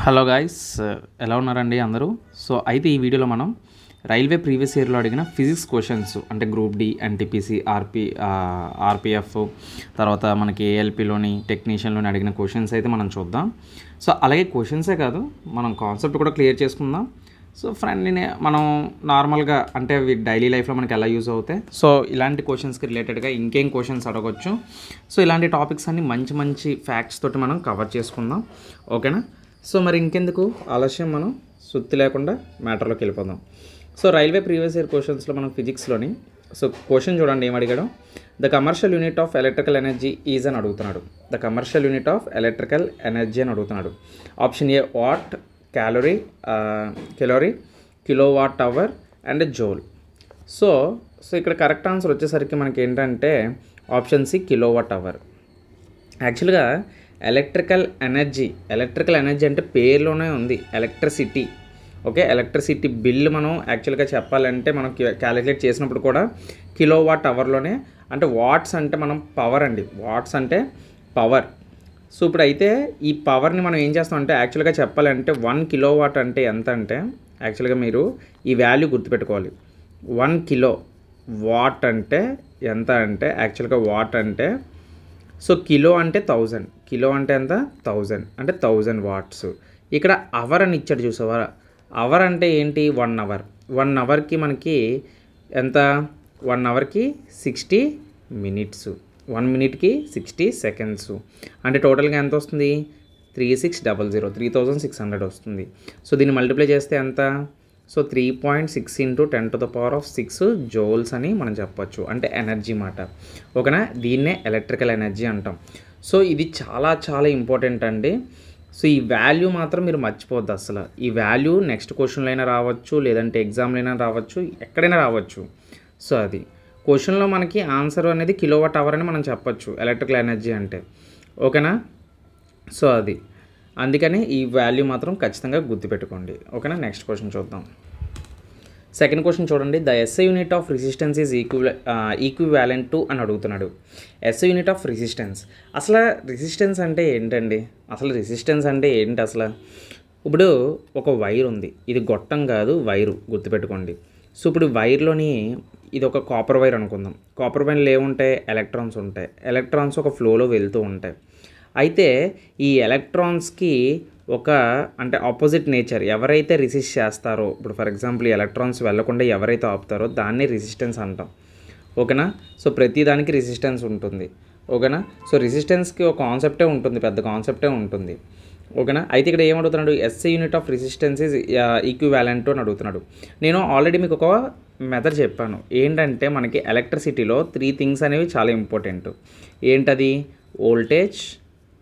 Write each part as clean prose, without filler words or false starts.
Hello guys, ఎలా ఉన్నారండి అందరూ? సో అయితే ఈ వీడియోలో మనం రైల్వే ప్రీవియస్ ఇయర్లో అడిగిన ఫిజిక్స్ క్వశ్చన్స్ అంటే గ్రూప్ డి, ఎన్టీపీసీ, ఆర్పిఎఫ్, తర్వాత మనకి ఏఎల్పిలోని టెక్నీషియన్లోని అడిగిన క్వశ్చన్స్ అయితే మనం చూద్దాం. సో అలాగే క్వశ్చన్సే కాదు, మనం కాన్సెప్ట్ కూడా క్లియర్ చేసుకుందాం. సో ఫ్రెండ్ని మనం నార్మల్గా అంటే అవి డైలీ లైఫ్లో మనకి ఎలా యూజ్ అవుతాయి, సో ఇలాంటి క్వశ్చన్స్కి రిలేటెడ్గా ఇంకేం క్వశ్చన్స్ అడగవచ్చు. సో ఇలాంటి టాపిక్స్ అన్ని మంచి మంచి ఫ్యాక్ట్స్ తోటి మనం కవర్ చేసుకుందాం, ఓకేనా? సో మరి ఇంకెందుకు ఆలస్యం, మనం సుత్తి లేకుండా మ్యాటర్లోకి వెళ్ళిపోదాం. సో రైల్వే ప్రీవియస్ ఇయర్ క్వశ్చన్స్లో మనం ఫిజిక్స్లోని సో క్వశ్చన్ చూడండి ఏం అడిగాడు. The commercial unit of electrical energy is అని అడుగుతున్నాడు. The commercial unit of electrical energy అని అడుగుతున్నాడు. Option A watt, calorie, kilowatt hour and joule. So ఇక్కడ కరెక్ట్ ఆన్సర్ వచ్చేసరికి మనకి ఏంటంటే ఆప్షన్ సి, కిలోవాట్ అవర్. యాక్చువల్గా ఎలక్ట్రికల్ ఎనర్జీ అంటే పేరులోనే ఉంది ఎలక్ట్రిసిటీ, ఓకే? ఎలక్ట్రిసిటీ బిల్లు మనం యాక్చువల్గా చెప్పాలంటే మనం క్యాలిక్యులేట్ చేసినప్పుడు కూడా కిలోవాట్ అవర్లోనే, అంటే వాట్స్ అంటే మనం పవర్ అండి, వాట్స్ అంటే పవర్. సో ఇప్పుడు అయితే ఈ పవర్ని మనం ఏం చేస్తాం అంటే యాక్చువల్గా చెప్పాలంటే 1 కిలోవాట్ అంటే ఎంత అంటే యాక్చువల్గా మీరు ఈ వాల్యూ గుర్తుపెట్టుకోవాలి. 1 కిలో వాట్ అంటే ఎంత అంటే యాక్చువల్గా వాట్ అంటే సో కిలో అంటే 1000, కిలో అంటే ఎంత 1000 అంటే 1000 వాట్స్. ఇక్కడ అవర్ అని ఇచ్చాడు చూసావా, అవర్ అంటే ఏంటి 1 అవర్. 1 అవర్కి మనకి ఎంత, 1 అవర్కి 60 మినిట్స్, 1 మినిట్కి 60 సెకండ్స్, అంటే టోటల్గా ఎంత వస్తుంది 3600 వస్తుంది. సో దీన్ని మల్టిప్లై చేస్తే ఎంత, సో 3.6 × 10⁶ జోల్స్ అని మనం చెప్పొచ్చు, అంటే ఎనర్జీ మాట, ఓకేనా? దీన్నే ఎలక్ట్రికల్ ఎనర్జీ అంటాం. సో ఇది చాలా చాలా ఇంపార్టెంట్ అండి. సో ఈ వాల్యూ మాత్రం మీరు మర్చిపోద్దు అసలు. ఈ వాల్యూ నెక్స్ట్ క్వశ్చన్లో అయినా రావచ్చు, లేదంటే ఎగ్జామ్లో అయినా రావచ్చు, ఎక్కడైనా రావచ్చు. సో అది క్వశ్చన్లో మనకి ఆన్సర్ అనేది కిలోవాట్ అవర్ అని మనం చెప్పొచ్చు ఎలక్ట్రికల్ ఎనర్జీ అంటే, ఓకేనా? సో అది అందుకని ఈ వాల్యూ మాత్రం ఖచ్చితంగా గుర్తుపెట్టుకోండి, ఓకేనా? నెక్స్ట్ క్వశ్చన్ చూద్దాం. సెకండ్ క్వశ్చన్ చూడండి. The SI unit of resistance is equivalent to అని అడుగుతున్నాడు. ఎస్ఐ యూనిట్ ఆఫ్ రెసిస్టెన్స్, అసలు రెసిస్టెన్స్ అంటే ఏంటండి? అసలు రెసిస్టెన్స్ అంటే ఏంటి అసలు? ఇప్పుడు ఒక వైర్ ఉంది, ఇది గొట్టం కాదు వైరు, గుర్తుపెట్టుకోండి. సో ఇప్పుడు వైర్లోని ఇది ఒక కాపర్ వైర్ అనుకుందాం. కాపర్ వైర్లో ఏముంటాయి, ఎలక్ట్రాన్స్ ఉంటాయి. ఎలక్ట్రాన్స్ ఒక ఫ్లోలో వెళ్తూ ఉంటాయి. అయితే ఈ ఎలక్ట్రాన్స్కి ఒక అంటే ఆపోజిట్ నేచర్, ఎవరైతే రెసిస్ట్ చేస్తారో, ఇప్పుడు ఫర్ ఎగ్జాంపుల్ ఈ ఎలక్ట్రాన్స్ వెళ్లకుండా ఎవరైతే ఆపుతారో దాన్ని రెసిస్టెన్స్ అంటాం, ఓకేనా? సో ప్రతి దానికి రెసిస్టెన్స్ ఉంటుంది, ఓకేనా? సో రెసిస్టెన్స్కి ఒక కాన్సెప్టే ఉంటుంది, పెద్ద కాన్సెప్టే ఉంటుంది, ఓకేనా? అయితే ఇక్కడ ఏమడుగుతున్నాడు, SI unit of resistance is equivalent అని అడుగుతున్నాడు. నేను ఆల్రెడీ మీకు ఒక మెథడ్ చెప్పాను, ఏంటంటే మనకి ఎలక్ట్రిసిటీలో 3 థింగ్స్ అనేవి చాలా ఇంపార్టెంట్. ఏంటది? Voltage,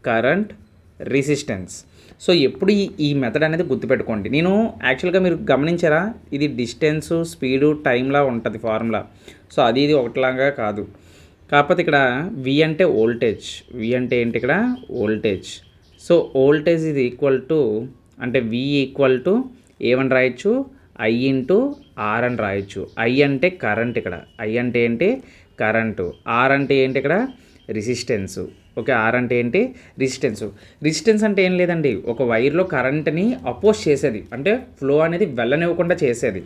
current, resistance. సో ఎప్పుడు ఈ మెథడ్ అనేది గుర్తుపెట్టుకోండి. నేను యాక్చువల్గా మీరు గమనించారా, ఇది డిస్టెన్సు, స్పీడు, టైంలా ఉంటుంది ఫార్ములా. సో అది ఇది ఒకటిలాగా కాదు. కాకపోతే ఇక్కడ వి అంటే వోల్టేజ్, వి అంటే ఏంటి ఇక్కడ వోల్టేజ్. సో వోల్టేజ్ ఇది ఈక్వల్ టు, అంటే వి ఈక్వల్ టు ఏమని రాయొచ్చు, ఐ ఇంటూ ఆర్ అని రాయొచ్చు. ఐ అంటే కరెంట్, ఇక్కడ ఐ అంటే ఏంటి కరెంటు, ఆర్ అంటే ఏంటి ఇక్కడ రెసిస్టెన్సు, ఓకే? ఆర్ అంటే ఏంటి రెసిస్టెన్స్ అంటే ఏం లేదండి, ఒక వైర్లో కరెంట్ని అపోజ్ చేసేది, అంటే ఫ్లో అనేది వెళ్ళనివ్వకుండా చేసేది.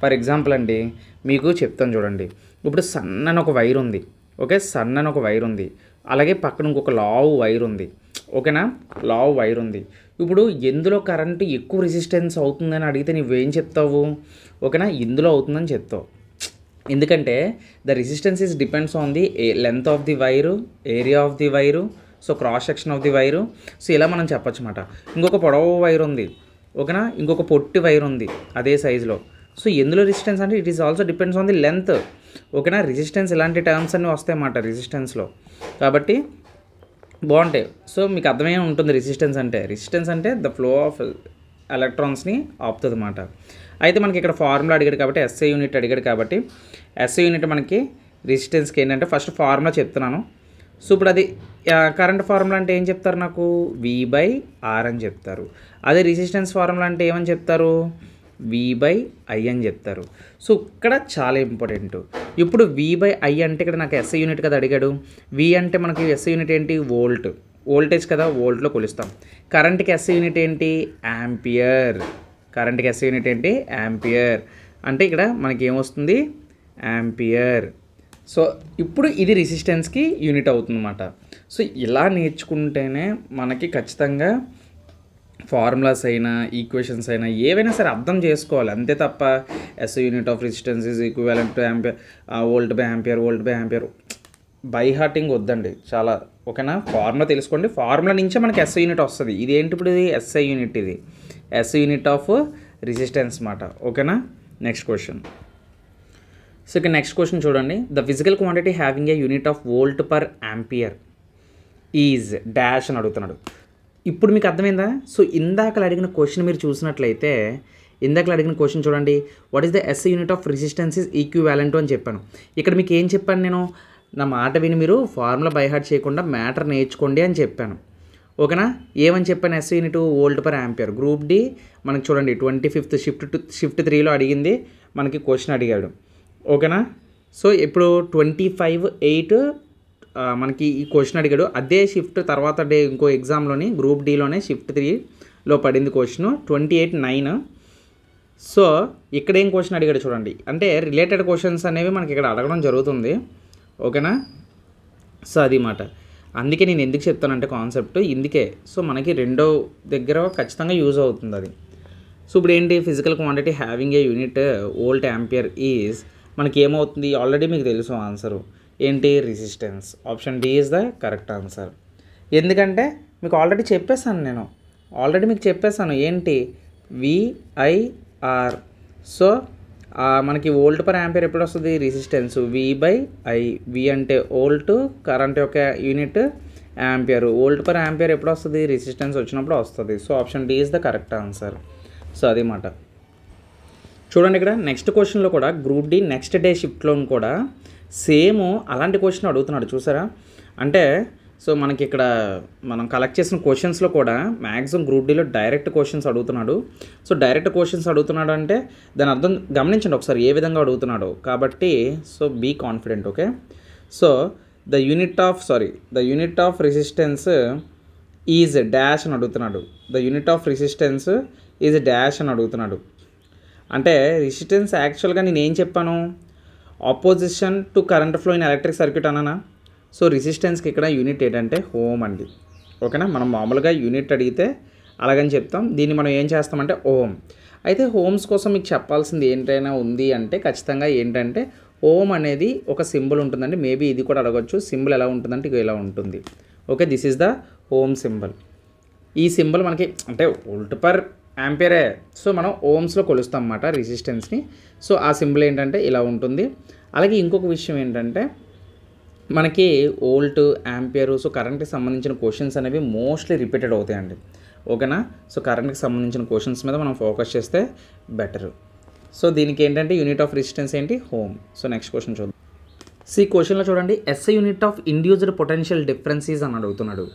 ఫర్ ఎగ్జాంపుల్ అండి మీకు చెప్తాను చూడండి. ఇప్పుడు సన్నని ఒక వైర్ ఉంది, ఓకే? సన్నని ఒక వైర్ ఉంది, అలాగే పక్కన ఇంకొక లావు వైర్ ఉంది, ఓకేనా? లావు వైర్ ఉంది. ఇప్పుడు ఎందులో కరెంటు ఎక్కువ రెసిస్టెన్స్ అవుతుందని అడిగితే నువ్వేం చెప్తావు, ఓకేనా? ఇందులో అవుతుందని చెప్తావు. ఎందుకంటే the resistance is depends on the length of the wire, area of the wire, so cross section of the wire. So ఇలా మనం చెప్పచ్చు అన్నమాట. ఇంకొక పొడవు వైర్ ఉంది, ఓకేనా? ఇంకొక పొట్టి వైర్ ఉంది అదే సైజులో. సో ఎందులో రెసిస్టెన్స్ అంటే it is also depends on the length, ఓకేనా? రెసిస్టెన్స్ ఇలాంటి టర్మ్స్ అన్నీ వస్తాయి అన్నమాట రెసిస్టెన్స్లో, కాబట్టి బాగుంటాయి. సో మీకు అర్థమే ఉంటుంది రెసిస్టెన్స్ అంటే ద ఫ్లో ఆఫ్ ఎలక్ట్రాన్స్ని ఆపుతుంది అన్నమాట. అయితే మనకి ఇక్కడ ఫార్ములా అడిగాడు కాబట్టి, ఎస్ఐ యూనిట్ అడిగాడు కాబట్టి, ఎస్ఐ యూనిట్ మనకి రెసిస్టెన్స్కి ఏంటంటే ఫస్ట్ ఫార్ములా చెప్తున్నాను. సో ఇప్పుడు అది కరెంట్ ఫార్ములా అంటే ఏం చెప్తారు నాకు, V/R అని చెప్తారు. అదే రెసిస్టెన్స్ ఫార్ములా అంటే ఏమని చెప్తారు, V/I అని చెప్తారు. సో ఇక్కడ చాలా ఇంపార్టెంట్. ఇప్పుడు V/I అంటే ఇక్కడ నాకు ఎస్ఐ యూనిట్ కదా అడిగాడు. V అంటే మనకి ఎస్ఐ యూనిట్ ఏంటి, వోల్ట్, వోల్టేజ్ కదా, వోల్ట్లో కొలుస్తాం. కరెంట్కి ఎస్ఐ యూనిట్ ఏంటి? యాంపియర్. కరెంట్కి ఎస్ఐ యూనిట్ ఏంటి? యాంపియర్. అంటే ఇక్కడ మనకి ఏమొస్తుంది? యాంపియర్. సో ఇప్పుడు ఇది రెసిస్టెన్స్కి యూనిట్ అవుతుందన్నమాట. సో ఇలా నేర్చుకుంటేనే మనకి ఖచ్చితంగా ఫార్ములాస్ అయినా ఈక్వేషన్స్ అయినా ఏవైనా సరే అర్థం చేసుకోవాలి. అంతే తప్ప SI unit of resistance is equivalent to ampere, volt by ampere, volt by ampere by hearting వద్దండి చాలా. ఓకేనా? ఫార్ములా తెలుసుకోండి, ఫార్ములా నుంచే మనకి ఎస్ఐ యూనిట్ వస్తుంది. ఇది ఏంటి ఇప్పుడు? ఇది ఎస్ఐ యూనిట్, ఇది ఎస్ఐ యూనిట్ ఆఫ్ రెసిస్టెన్స్ మాట. ఓకేనా? Next question. సో ఇక నెక్స్ట్ క్వశ్చన్ చూడండి. The physical quantity having a unit of volt per ampere is dash అని అడుగుతున్నాడు. ఇప్పుడు మీకు అర్థమైందా? సో ఇందాకలు అడిగిన క్వశ్చన్ మీరు చూసినట్లయితే, ఇందాకలు అడిగిన క్వశ్చన్ చూడండి, what is the SI unit of resistance is equivalent అని చెప్పాను. ఇక్కడ మీకు ఏం చెప్పాను నేను? నా మాట విని మీరు ఫార్ములా బై హార్ట్ చేయకుండా మ్యాటర్ నేర్చుకోండి అని చెప్పాను. ఓకేనా? ఏమని చెప్పాను? SI unit volt per ampere. Group D మనకి చూడండి 25th షిఫ్ట్ 3లో అడిగింది మనకి క్వశ్చన్ అడిగాడు. ఓకేనా? సో ఇప్పుడు 25/8 మనకి ఈ క్వశ్చన్ అడిగాడు. అదే షిఫ్ట్ తర్వాత డే ఇంకో ఎగ్జామ్లోని గ్రూప్ డీలోనే షిఫ్ట్ 3లో పడింది క్వశ్చన్ 28/9. సో ఇక్కడ ఏం క్వశ్చన్ అడిగాడు చూడండి. అంటే రిలేటెడ్ క్వశ్చన్స్ అనేవి మనకి ఇక్కడ అడగడం జరుగుతుంది. ఓకేనా? సో అది మాట. అందుకే నేను ఎందుకు చెప్తానంటే కాన్సెప్ట్ ఇందుకే. సో మనకి రెండో దగ్గర ఖచ్చితంగా యూజ్ అవుతుంది అది. సో ఇప్పుడు ఏంటి? Physical quantity having a unit volt ampere is మనకి ఏమవుతుంది? ఆల్రెడీ మీకు తెలుసు ఆన్సరు ఏంటి? Resistance. Option D is the correct answer. ఎందుకంటే మీకు ఆల్రెడీ చెప్పేశాను, నేను ఆల్రెడీ మీకు చెప్పేశాను ఏంటి? విఐఆర్. సో మనకి వోల్ట్ పర్ యాంపియర్ ఎప్పుడు వస్తుంది? Resistance V/I. వి అంటే వోల్ట్, కరెంట్ యొక్క unit ampere. Volt per ampere ఎప్పుడు వస్తుంది? రెసిస్టెన్స్ వచ్చినప్పుడు వస్తుంది. So option D is the correct answer. So అది మాట. చూడండి ఇక్కడ నెక్స్ట్ క్వశ్చన్లో కూడా గ్రూప్ డి నెక్స్ట్ డే షిఫ్ట్లో కూడా సేమ్ అలాంటి క్వశ్చన్ అడుగుతున్నాడు చూసారా. అంటే సో మనకి ఇక్కడ మనం కలెక్ట్ చేసిన క్వశ్చన్స్లో కూడా మ్యాక్సిమం గ్రూప్ డీలో డైరెక్ట్ క్వశ్చన్స్ అడుగుతున్నాడు. సో డైరెక్ట్ క్వశ్చన్స్ అడుగుతున్నాడు అంటే దాని అర్థం గమనించండి ఒకసారి ఏ విధంగా అడుగుతున్నాడు. కాబట్టి so be confident. Okay? So the unit of resistance is dash అని అడుగుతున్నాడు. The unit of resistance is dash అని అడుగుతున్నాడు. అంటే రెసిస్టెన్స్ యాక్చువల్గా నేను ఏం చెప్పాను? Opposition to current flow in electric circuit అన్నానా. సో రెసిస్టెన్స్కి ఇక్కడ యూనిట్ ఏంటంటే ఓం అండి. ఓకేనా? మనం మామూలుగా యూనిట్ అడిగితే అలాగని చెప్తాం. దీన్ని మనం ఏం చేస్తామంటే ఓం. అయితే హోమ్స్ కోసం మీకు చెప్పాల్సింది ఏంటైనా ఉంది అంటే ఖచ్చితంగా ఏంటంటే ఓం అనేది ఒక సింబల్ ఉంటుందండి. మేబీ ఇది కూడా అడగచ్చు. సింబల్ ఎలా ఉంటుందంటే ఇక ఇలా ఉంటుంది. Okay? This is the ohm symbol. ఈ సింబల్ మనకి అంటే వోల్ట్ పర్ యాంపియరే. సో మనం ఓమ్స్లో కొలుస్తాం అన్నమాట రెసిస్టెన్స్ని. సో ఆ సింబల్ ఏంటంటే ఇలా ఉంటుంది. అలాగే ఇంకొక విషయం ఏంటంటే మనకి వోల్ట్, యాంపియర్, సో కరెంట్కి సంబంధించిన క్వశ్చన్స్ అనేవి మోస్ట్లీ రిపీటెడ్ అవుతాయండి. ఓకేనా? సో కరెంట్కి సంబంధించిన క్వశ్చన్స్ మీద మనం ఫోకస్ చేస్తే బెటర్. సో దీనికి ఏంటంటే యూనిట్ ఆఫ్ రెసిస్టెన్స్ ఏంటి? ఓం. సో నెక్స్ట్ క్వశ్చన్ చూద్దాం. ఈ క్వశ్చన్లో చూడండి, SI unit of induced potential differences అని అడుగుతున్నాడు.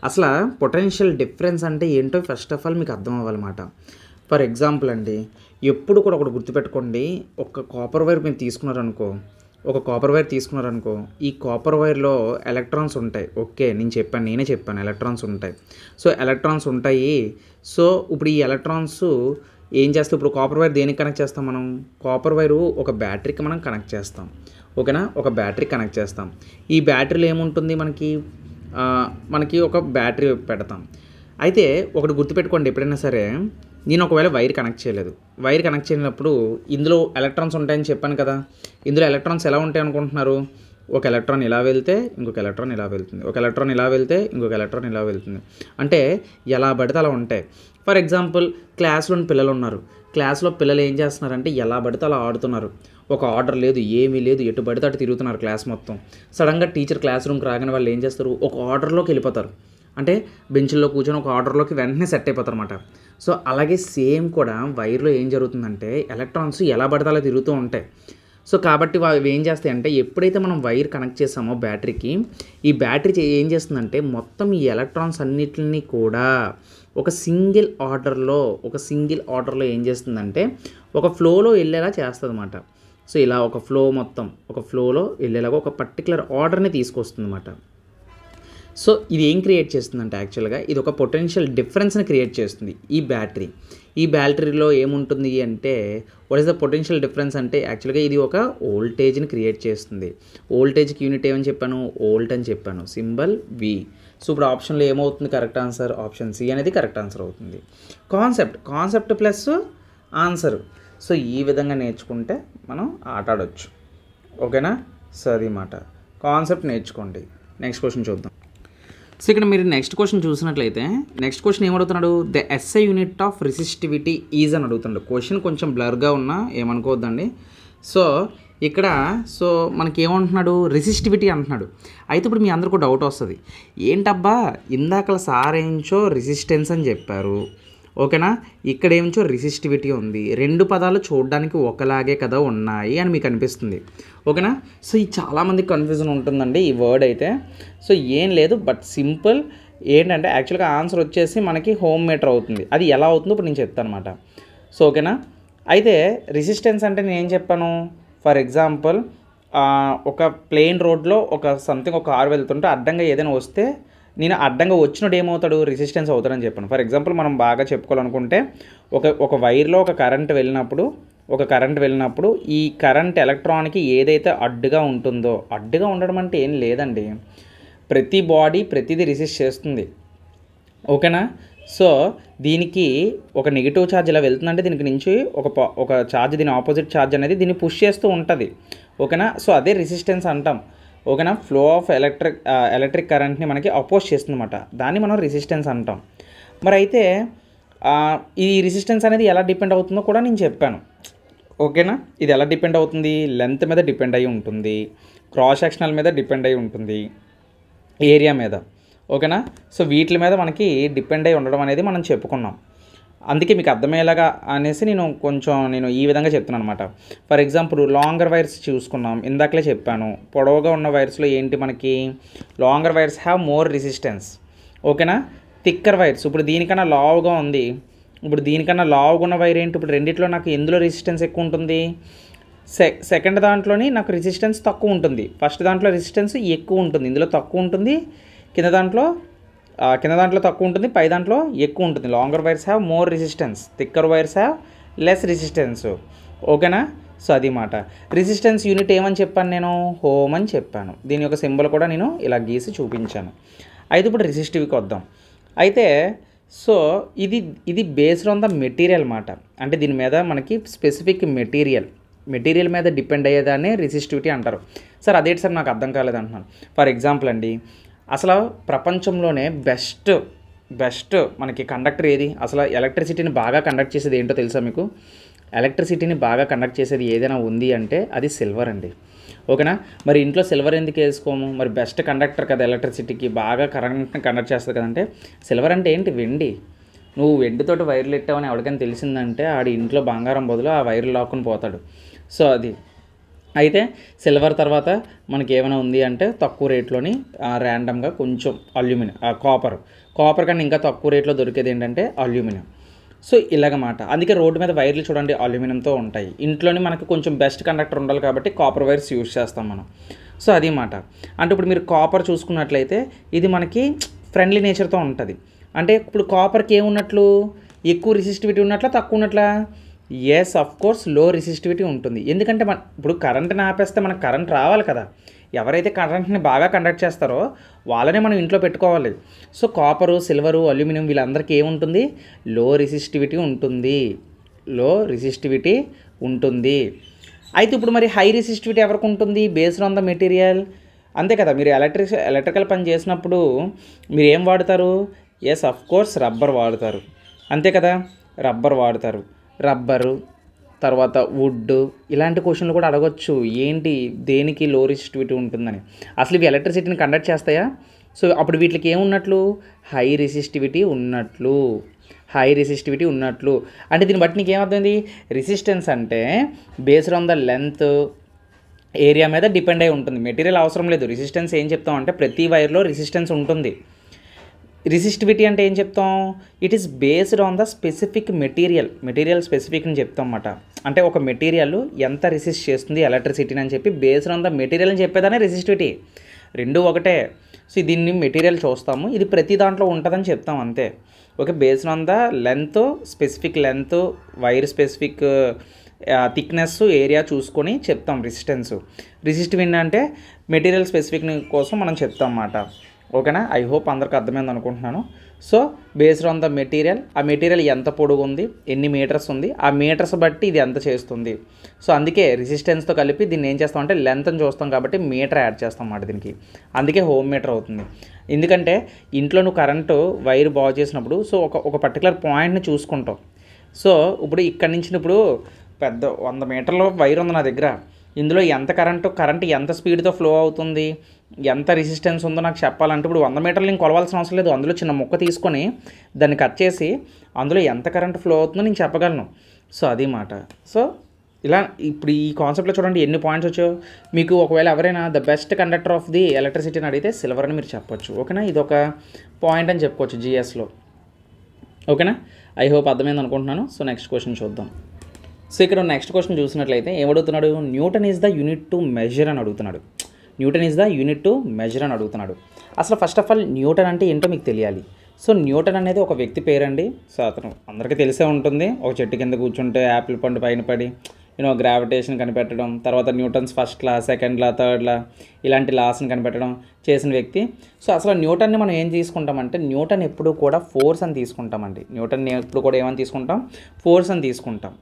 అసలు పొటెన్షియల్ డిఫరెన్స్ అంటే ఏంటో ఫస్ట్ ఆఫ్ ఆల్ మీకు అర్థం అవ్వాలన్నమాట. ఫర్ ఎగ్జాంపుల్ అండి, ఎప్పుడు కూడా ఒకటి గుర్తుపెట్టుకోండి. ఒక కాపర్ వైర్ మీరు తీసుకున్నారనుకో, ఈ కాపర్ వైర్లో ఎలక్ట్రాన్స్ ఉంటాయి. ఓకే, నేనే చెప్పాను ఎలక్ట్రాన్స్ ఉంటాయి. సో ఎలక్ట్రాన్స్ ఉంటాయి. సో ఇప్పుడు ఈ ఎలక్ట్రాన్స్ ఏం చేస్తాం? ఇప్పుడు కాపర్ వైర్ దేనికి కనెక్ట్ చేస్తాం? మనం కాపర్ వైరు ఒక బ్యాటరీకి మనం కనెక్ట్ చేస్తాం. ఓకేనా? ఒక బ్యాటరీకి కనెక్ట్ చేస్తాం. ఈ బ్యాటరీలో ఏముంటుంది? మనకి ఒక బ్యాటరీ పెడతాం. అయితే ఒకటి గుర్తుపెట్టుకోండి, ఎప్పుడైనా సరే నేను ఒకవేళ వైర్ కనెక్ట్ చేయనప్పుడు ఇందులో ఎలక్ట్రాన్స్ ఉంటాయని చెప్పాను కదా. ఇందులో ఎలక్ట్రాన్స్ ఎలా ఉంటాయి అనుకుంటున్నారు? ఒక ఎలక్ట్రాన్ ఇలా వెళ్తే ఇంకొక ఎలక్ట్రాన్ ఇలా వెళ్తుంది, ఒక ఎలక్ట్రాన్ ఇలా వెళ్తే ఇంకొక ఎలక్ట్రాన్ ఇలా వెళ్తుంది. అంటే ఎలా పడితే అలా ఉంటాయి. ఫర్ ఎగ్జాంపుల్ క్లాస్లోని పిల్లలు ఉన్నారు. క్లాస్లో పిల్లలు ఏం చేస్తున్నారంటే ఎలా పడితే అలా ఆడుతున్నారు. ఒక ఆర్డర్ లేదు, ఏమీ లేదు, ఎటు పడితే అటు తిరుగుతున్నారు క్లాస్ మొత్తం. సడన్గా టీచర్ క్లాస్ రూమ్కి రాగానే వాళ్ళు ఏం చేస్తారు? ఒక ఆర్డర్లోకి వెళ్ళిపోతారు. అంటే బెంచ్లో కూర్చొని ఒక ఆర్డర్లోకి వెంటనే సెట్ అయిపోతారు అన్నమాట. సో అలాగే సేమ్ కూడా వైర్లో ఏం జరుగుతుందంటే ఎలక్ట్రాన్స్ ఎలా పడితే అలా తిరుగుతూ ఉంటాయి. సో కాబట్టి అవి ఏం చేస్తాయంటే ఎప్పుడైతే మనం వైర్ కనెక్ట్ చేసామో బ్యాటరీకి, ఈ బ్యాటరీ ఏం చేస్తుందంటే మొత్తం ఈ ఎలక్ట్రాన్స్ అన్నిటిని కూడా ఒక సింగిల్ ఆర్డర్లో ఏం చేస్తుందంటే ఒక ఫ్లోలో వెళ్ళేలా చేస్తుంది అన్నమాట. సో ఇలా ఒక ఫ్లోలో వెళ్ళేలాగా ఒక పర్టికులర్ ఆర్డర్ని తీసుకొస్తుంది అన్నమాట. సో ఇది ఏం క్రియేట్ చేస్తుందంటే యాక్చువల్గా ఇది ఒక పొటెన్షియల్ డిఫరెన్స్ని క్రియేట్ చేస్తుంది ఈ బ్యాటరీలో ఏముంటుంది అంటే what is the potential difference అంటే యాక్చువల్గా ఇది ఒక వోల్టేజ్ని క్రియేట్ చేస్తుంది. వోల్టేజ్కి యూనిట్ ఏమని చెప్పాను, వోల్ట్ అని చెప్పాను, సింబల్ వి. సో ఇప్పుడు ఆప్షన్లో ఏమవుతుంది కరెక్ట్ ఆన్సర్, ఆప్షన్ సి అనేది కరెక్ట్ ఆన్సర్ అవుతుంది. Concept plus answer. సో ఈ విధంగా నేర్చుకుంటే మనం ఆట ఆడొచ్చు. ఓకేనా? సో అది మాట, కాన్సెప్ట్ నేర్చుకోండి. నెక్స్ట్ క్వశ్చన్ చూద్దాం. సో ఇక్కడ మీరు నెక్స్ట్ క్వశ్చన్ చూసినట్లయితే నెక్స్ట్ క్వశ్చన్ ఏమడుగుతున్నాడు, the SI unit of resistivity is అని అడుగుతున్నాడు. క్వశ్చన్ కొంచెం బ్లర్గా ఉన్నా ఏమనుకోవద్దండి. సో ఇక్కడ మనకి ఏమంటున్నాడు, రెసిస్టివిటీ అంటున్నాడు. అయితే ఇప్పుడు మీ అందరికీ డౌట్ వస్తుంది, ఏంటబ్బా ఇందాక సార్ ఏంచో రెసిస్టెన్స్ అని చెప్పారు, ఓకేనా, ఇక్కడ ఏమిచో రెసిస్టివిటీ ఉంది, రెండు పదాలు చూడడానికి ఒకలాగే కదా ఉన్నాయి అని మీకు అనిపిస్తుంది. ఓకేనా? సో ఈ చాలామంది కన్ఫ్యూజన్ ఉంటుందండి ఈ వర్డ్ అయితే. సో ఏం లేదు, బట్ సింపుల్ ఏంటంటే యాక్చువల్గా ఆన్సర్ వచ్చేసి మనకి హోమ్ మీటర్ అవుతుంది. అది ఎలా అవుతుందో ఇప్పుడు నేను చెప్తాను అనమాట. సో ఓకేనా? అయితే రెసిస్టెన్స్ అంటే నేను ఏం చెప్పాను, ఫర్ ఎగ్జాంపుల్ ఒక ప్లెయిన్ రోడ్లో ఒక కారు వెళ్తుంటే అడ్డంగా ఏదైనా వస్తే నేను అడ్డంగా వచ్చినప్పుడు ఏమవుతాడు, రెసిస్టెన్స్ అవుతాడని చెప్పాను. ఫర్ ఎగ్జాంపుల్ మనం బాగా చెప్పుకోవాలనుకుంటే ఒక వైర్లో ఒక కరెంట్ వెళ్ళినప్పుడు ఈ కరెంట్ ఎలక్ట్రాన్కి ఏదైతే అడ్డుగా ఉంటుందో, అడ్డుగా ఉండడం అంటే ఏం లేదండి, ప్రతి బాడీ ప్రతిదీ రెసిస్ట్ చేస్తుంది. ఓకేనా? సో దీనికి ఒక నెగిటివ్ ఛార్జ్ ఇలా వెళ్తుందంటే దీనికి నుంచి ఒక ఛార్జ్, దీని ఆపోజిట్ ఛార్జ్ అనేది దీన్ని పుష్ చేస్తూ ఉంటుంది. ఓకేనా? సో అదే రెసిస్టెన్స్ అంటాం. ఓకేనా? ఫ్లో ఆఫ్ ఎలక్ట్రిక్ కరెంట్ని మనకి అపోజ్ చేస్తుంది అనమాట, దాన్ని మనం రెసిస్టెన్స్ అంటాం. మరి అయితే ఈ రెసిస్టెన్స్ అనేది ఎలా డిపెండ్ అవుతుందో కూడా నేను చెప్పాను. ఓకేనా? ఇది ఎలా డిపెండ్ అవుతుంది, లెంత్ మీద డిపెండ్ అయి ఉంటుంది, క్రాస్ సెక్షనల్ మీద డిపెండ్ అయి ఉంటుంది, ఏరియా మీద. ఓకేనా? సో వీటి మీద మనకి డిపెండ్ అయి ఉండడం అనేది మనం చెప్పుకున్నాం. అందుకే మీకు అర్థమయ్యేలాగా అనేసి నేను ఈ విధంగా చెప్తున్నాను అనమాట. ఫర్ ఎగ్జాంపుల్ లాంగర్ వైర్స్ చూసుకున్నాం, ఇందాకలే చెప్పాను. పొడవుగా ఉన్న వైర్స్లో ఏంటి మనకి, longer wires have more resistance. ఓకేనా? థిక్కర్ వైర్స్, ఇప్పుడు దీనికన్నా లావుగా ఉంది, ఇప్పుడు దీనికన్నా లావుగా ఉన్న వైర్ ఏంటి, ఇప్పుడు రెండిట్లో నాకు ఎందులో రెసిస్టెన్స్ ఎక్కువ ఉంటుంది, సెకండ్ దాంట్లోని నాకు రెసిస్టెన్స్ తక్కువ ఉంటుంది, ఫస్ట్ దాంట్లో రెసిస్టెన్స్ ఎక్కువ ఉంటుంది, ఇందులో తక్కువ ఉంటుంది, కింద దాంట్లో తక్కువ ఉంటుంది, పై దాంట్లో ఎక్కువ ఉంటుంది. Longer wires have more resistance, thicker wires have less resistance. ఓకేనా? సో అది మాట. రెసిస్టెన్స్ యూనిట్ ఏమని చెప్పాను నేను, హోమ్ అని చెప్పాను. దీని యొక్క సింబల్ కూడా నేను ఇలా గీసి చూపించాను. అయితే ఇప్పుడు రెసిస్టివ్కి వద్దాం. అయితే సో ఇది బేస్డ్ ఆన్ ద మెటీరియల్ మాట, అంటే దీని మీద మనకి స్పెసిఫిక్ మెటీరియల్ మీద డిపెండ్ అయ్యేదాన్ని రెసిస్టివిటీ అంటారు. సార్ అదేంటి సార్ నాకు అర్థం కాలేదు అంటున్నాను. ఫర్ ఎగ్జాంపుల్ అండి, అసలు ప్రపంచంలోనే బెస్ట్ మనకి కండక్టర్ ఏది, అసలు ఎలక్ట్రిసిటీని బాగా కండక్ట్ చేసేది ఏంటో తెలుసా మీకు, ఎలక్ట్రిసిటీని బాగా కండక్ట్ చేసేది ఏదైనా ఉంది అంటే అది సిల్వర్ అండి. ఓకేనా? మరి ఇంట్లో సిల్వర్ ఎందుకు వేసుకోము, మరి బెస్ట్ కండక్టర్ కదా ఎలక్ట్రిసిటీకి, బాగా కరెంట్ని కండక్ట్ చేస్తుంది కదంటే సిల్వర్ అంటే ఏంటి, వెండి. నువ్వు వెండితోటి వైర్లు ఎట్టావని ఎవరికైనా తెలిసిందంటే ఆడి ఇంట్లో బంగారం బదులు ఆ వైర్లు లాక్కుని పోతాడు. సో అది అయితే సిల్వర్ తర్వాత మనకి ఏమైనా ఉంది అంటే తక్కువ రేట్లోని ర్యాండమ్గా కొంచెం అల్యూమినియం, కాపర్ కన్నా ఇంకా తక్కువ రేట్లో దొరికేది ఏంటంటే అల్యూమినియం. సో ఇలాగమాట. అందుకే రోడ్డు మీద వైర్లు చూడండి అల్యూమినియంతో ఉంటాయి. ఇంట్లోని మనకి కొంచెం బెస్ట్ కండక్టర్ ఉండాలి కాబట్టి కాపర్ వైర్స్ యూజ్ చేస్తాం మనం. సో అది మాట. అంటే ఇప్పుడు మీరు కాపర్ చూసుకున్నట్లయితే ఇది మనకి ఫ్రెండ్లీ నేచర్తో ఉంటుంది. అంటే ఇప్పుడు కాపర్కి ఏమున్నట్లు, ఎక్కువ రెసిస్టివిటీ ఉన్నట్లా తక్కువ ఉన్నట్లా, ఎస్ ఆఫ్ కోర్స్ లో రెసిస్టివిటీ ఉంటుంది. ఎందుకంటే ఇప్పుడు కరెంట్ని ఆపేస్తే మనకు కరెంట్ రావాలి కదా, ఎవరైతే కరెంట్ని బాగా కండక్ట్ చేస్తారో వాళ్ళనే మనం ఇంట్లో పెట్టుకోవాలి. సో కాపరు, సిల్వరు, అల్యూమినియం వీళ్ళందరికీ ఏముంటుంది, లో రెసిస్టివిటీ ఉంటుంది. అయితే ఇప్పుడు మరి హై రెసిస్టివిటీ ఎవరికి ఉంటుంది, బేస్డ్ ఆన్ ద మెటీరియల్. అంతే కదా, మీరు ఎలక్ట్రికల్ పని చేసినప్పుడు మీరు ఏం వాడతారు, ఎస్ ఆఫ్ కోర్స్ రబ్బర్ వాడతారు. అంతే కదా, రబ్బరు తర్వాత వుడ్, ఇలాంటి క్వశ్చన్లు కూడా అడగొచ్చు. ఏంటి దేనికి లో రెసిస్టివిటీ ఉంటుందని. అసలు ఇవి ఎలక్ట్రిసిటీని కండక్ట్ చేస్తాయా? సో అప్పుడు వీటికి ఏమున్నట్లు, హై రెసిస్టివిటీ ఉన్నట్లు. అంటే దీన్ని బట్టి నీకు ఏమవుతుంది, రెసిస్టెన్స్ అంటే based on the length, area మీద డిపెండ్ అయి ఉంటుంది. మెటీరియల్ అవసరం లేదు. రెసిస్టెన్స్ ఏం చెప్తాం అంటే ప్రతి వైర్లో రెసిస్టెన్స్ ఉంటుంది. రెసిస్టివిటీ అంటే ఏం చెప్తాం, it is based on the specific material specific అని చెప్తాం అన్నమాట. అంటే ఒక మెటీరియల్ ఎంత రెసిస్ట్ చేస్తుంది ఎలక్ట్రిసిటీని అని చెప్పి బేస్డ్ ఆన్ ద మెటీరియల్ అని చెప్పేదానే రెసిస్టివిటీ. రెండు ఒకటే. సో దీన్ని మెటీరియల్ చూస్తాము, ఇది ప్రతి దాంట్లో ఉంటుందని చెప్తాం అంతే. Okay, based on the length, specific length, wire specific thickness, area చూసుకొని చెప్తాం రెసిస్టివ్ ఏంటంటే మెటీరియల్ స్పెసిఫిక్ కోసం మనం చెప్తాం అన్నమాట. ఓకేనా, ఐ హోప్ అందరికి అర్థమైంది అనుకుంటున్నాను. So based on the material, ఆ మెటీరియల్ ఎంత పొడుగు ఉంది, ఎన్ని మీటర్స్ ఉంది, ఆ మీటర్స్ బట్టి ఇది ఎంత చేస్తుంది. సో అందుకే రెసిస్టెన్స్తో కలిపి దీన్ని ఏం చేస్తామంటే లెంత్ని చూస్తాం కాబట్టి మీటర్ యాడ్ చేస్తాం అన్నమాట దీనికి. అందుకే హోమ్ మీటర్ అవుతుంది. ఎందుకంటే ఇంట్లో నువ్వు కరెంటు వైర్ బాగు చేసినప్పుడు సో ఒక పర్టికులర్ పాయింట్ని చూసుకుంటావు. సో ఇప్పుడు ఇక్కడి నుంచి ఇప్పుడు పెద్ద 100 మీటర్ల వైర్ ఉంది నా దగ్గర, ఇందులో ఎంత కరెంట్ ఎంత స్పీడ్తో ఫ్లో అవుతుంది, ఎంత రెసిస్టెన్స్ ఉందో నాకు చెప్పాలంటే ఇప్పుడు 100 మీటర్లు నేను కొలవాల్సిన అవసరం లేదు. అందులో చిన్న ముక్క తీసుకొని దాన్ని కట్ చేసి అందులో ఎంత కరెంట్ ఫ్లో అవుతుందో నేను చెప్పగలను. సో అది మాట. సో ఇలా ఇప్పుడు ఈ కాన్సెప్ట్లో చూడండి ఎన్ని పాయింట్స్ వచ్చాయో. మీకు ఒకవేళ ఎవరైనా the best conductor of the ఎలక్ట్రిసిటీని అడిగితే సిల్వర్ అని మీరు చెప్పొచ్చు. ఓకేనా, ఇది ఒక పాయింట్ అని చెప్పుకోవచ్చు జిఎస్లో. ఓకేనా, ఐ హోప్ అర్థమైంది అనుకుంటున్నాను. సో నెక్స్ట్ క్వశ్చన్ చూద్దాం. సో ఇక్కడ నెక్స్ట్ క్వశ్చన్ చూసినట్లయితే ఏమడుగుతున్నాడు, Newton is the unit to measure అని అడుగుతున్నాడు. Newton is the unit to measure అని అడుగుతున్నాడు. అసలు ఫస్ట్ ఆఫ్ ఆల్ న్యూటన్ అంటే ఏంటో మీకు తెలియాలి. సో న్యూటన్ అనేది ఒక వ్యక్తి పేరండి. సో అతను అందరికీ తెలిసే ఉంటుంది. ఒక చెట్టు కింద కూర్చుంటే యాపిల్ పండు పైన పడి గ్రావిటేషన్ కనిపెట్టడం, తర్వాత న్యూటన్స్ ఫస్ట్ లా, సెకండ్ లా, థర్డ్ లా, ఇలాంటి లాస్ని కనిపెట్టడం చేసిన వ్యక్తి. సో అసలు న్యూటన్ని మనం ఏం తీసుకుంటామంటే న్యూటన్ ఎప్పుడు కూడా ఫోర్స్ అని తీసుకుంటామండి. న్యూటన్ ఎప్పుడు కూడా ఏమని తీసుకుంటాం, ఫోర్స్ అని తీసుకుంటాం.